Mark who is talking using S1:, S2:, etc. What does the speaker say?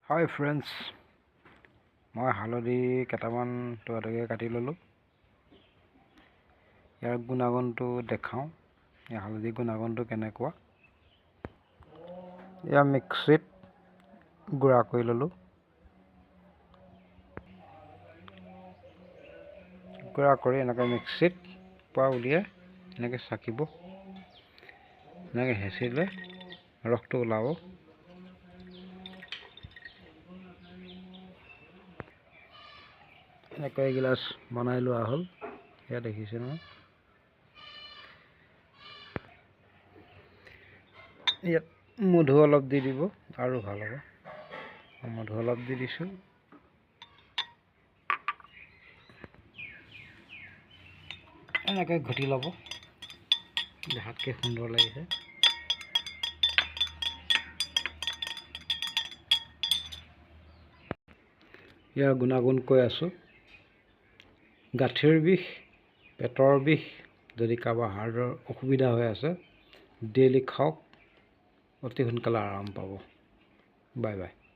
S1: Hi friends, মই হালধি কেইটামান টুকুৰাকে কাটি ললোঁ। ইয়াৰ গুণাগুণটো দেখাওঁ। এই হালধি গুণাগুণটো কেনেকুৱা। এয়া মিক্সিত গুড়া কৰি ললোঁ। গুড়া কৰি এনেকৈ মিক্সিত পৰা উলিয়াই এনেকৈ চাকিব। এনেকৈ হেঁচিলে ৰসটো ওলাব। এনেকৈ এগিলাচ বনাই লোৱা হ'ল। এয়া দেখিছে নহয়। ইয়াত মধু অলপ দি দিব আৰু ভাল হ'ব। মধু অলপ দি দিছোঁ। এনেকৈ ঘুটি ল'ব। দেখাতকৈ সুন্দৰ লাগিছে। ইয়াৰ গুণাগুণ কৈ আছোঁ। গাঁঠিৰ বিষ, পেটৰ বিষ, যদি কাৰোবাৰ হাৰ্টৰ অসুবিধা হৈ আছে, ডেইলি খাওক, অতি সোনকালে আৰাম পাব। Bye bye.